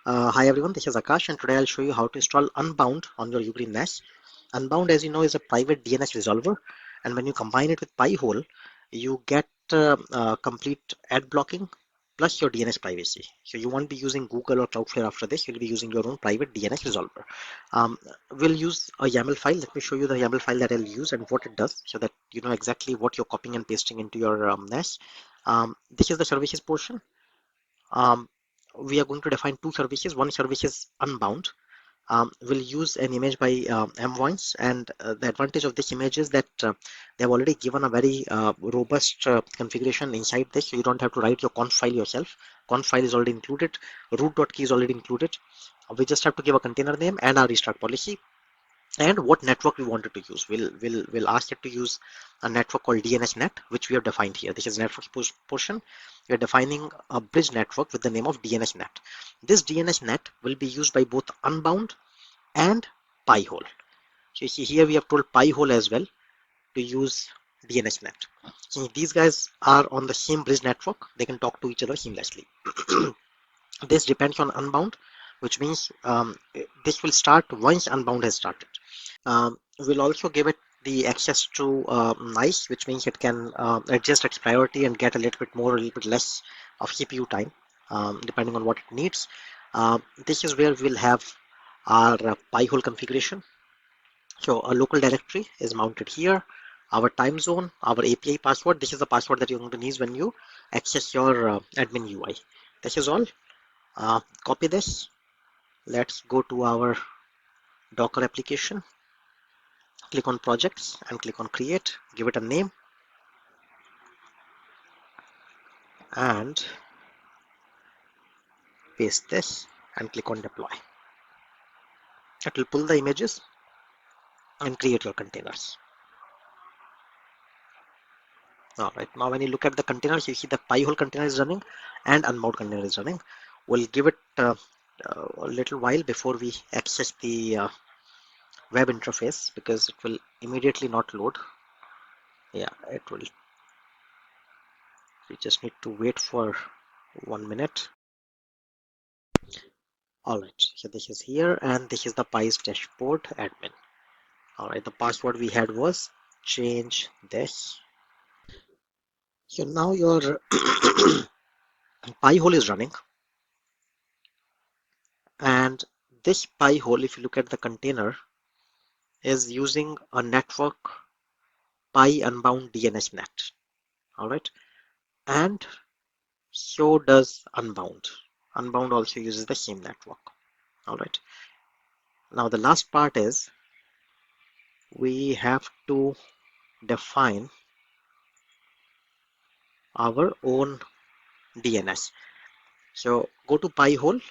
Hi everyone, this is Akash and today I'll show you how to install Unbound on your Ugreen NAS. Unbound, as you know, is a private DNS resolver, and when you combine it with Pihole, you get complete ad blocking plus your DNS privacy. So you won't be using Google or Cloudflare after this, you'll be using your own private DNS resolver. Um, we'll use a YAML file. Let me show you the YAML file that I'll use and what it does so that you know exactly what you're copying and pasting into your NAS. This is the services portion. um, we are going to define two services. One service is Unbound. We'll use an image by MVoice, and the advantage of this image is that they have already given a very robust configuration inside this, so you don't have to write your conf file yourself. Conf file is already included, root.key is already included. We just have to give a container name and our restart policy and what network we wanted to use. We'll ask it to use a network called DNSNet, which we have defined here. This is network portion. We are defining a bridge network with the name of DNSNet. This DNSNet will be used by both Unbound and Pihole. So you see here we have told Pihole as well to use DNSNet. So these guys are on the same bridge network. They can talk to each other seamlessly. This depends on Unbound, which means this will start once Unbound has started. We'll also give it the access to NICE, which means it can adjust its priority and get a little bit more, a little bit less of CPU time, depending on what it needs. This is where we'll have our Pi-hole configuration. So a local directory is mounted here. Our time zone, our API password. This is the password that you're going to need when you access your admin UI. This is all. Copy this. Let's go to our Docker application. Click on projects and click on create. Give it a name and paste this and click on deploy. It will pull the images and create your containers. Alright, now when you look at the containers, you see the Pi-hole container is running and Unbound container is running. We'll give it a little while before we access the web interface because it will immediately not load. Yeah, it will. We just need to wait for 1 minute. Alright, so this is here and this is the Pi's dashboard admin. Alright, the password we had was change this. So now your Pi-hole is running, and this Pi-hole, if you look at the container, is using a network Pi Unbound DNSNet. Alright, and so does Unbound. Unbound also uses the same network. Alright, now the last part is we have to define our own DNS. So go to Pi-hole,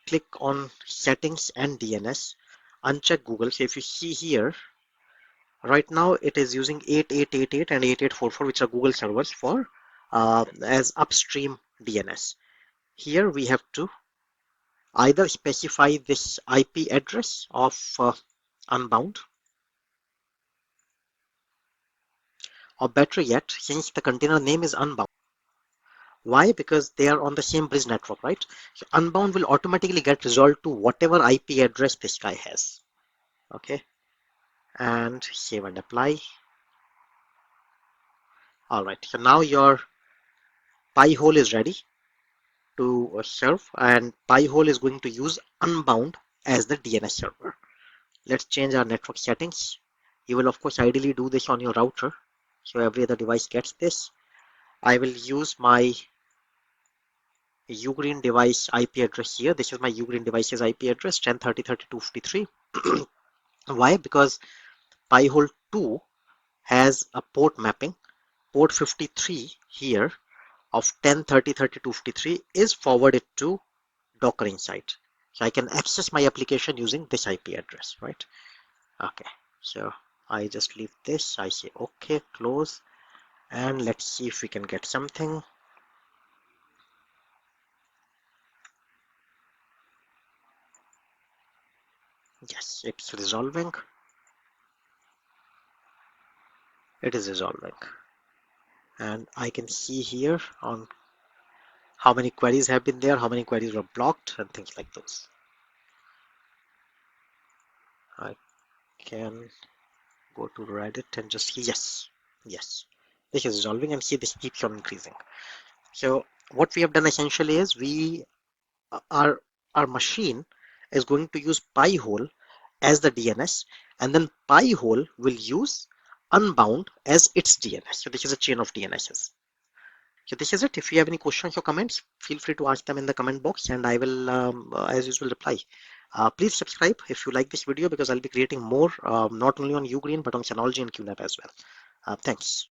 click on settings and DNS, uncheck Google. So if you see here, right now it is using 8888 and 8844, which are Google servers for as upstream DNS. Here we have to either specify this IP address of Unbound, or better yet, since the container name is Unbound. Why? Because they are on the same bridge network, right? So Unbound will automatically get resolved to whatever IP address this guy has. Okay, and save and apply. All right, so now your Pi-hole is ready to serve, and Pi-hole is going to use Unbound as the DNS server. Let's change our network settings. You will of course ideally do this on your router, so every other device gets this. I will use my Ugreen device IP address here. This is my Ugreen device's IP address, 10.30.32.53. Why? Because Pi-hole 2 has a port mapping. Port 53 here of 10.30.32.53 is forwarded to Docker inside. So I can access my application using this IP address, right? Okay, so I just leave this. I say okay, close, and let's see if we can get something. Yes, it's resolving. It is resolving, and I can see here on how many queries have been there, how many queries were blocked, and things like those. I can go to Reddit and just see, yes, yes, this is resolving, and see this keeps on increasing. So what we have done essentially is our our machine is going to use Pi-hole as the DNS, and then Pi-hole will use Unbound as its DNS. So this is a chain of DNSs. So this is it. If you have any questions or comments, feel free to ask them in the comment box, and I will, as usual, reply. Please subscribe if you like this video, because I'll be creating more, not only on Ugreen but on Synology and QNAP as well. Thanks.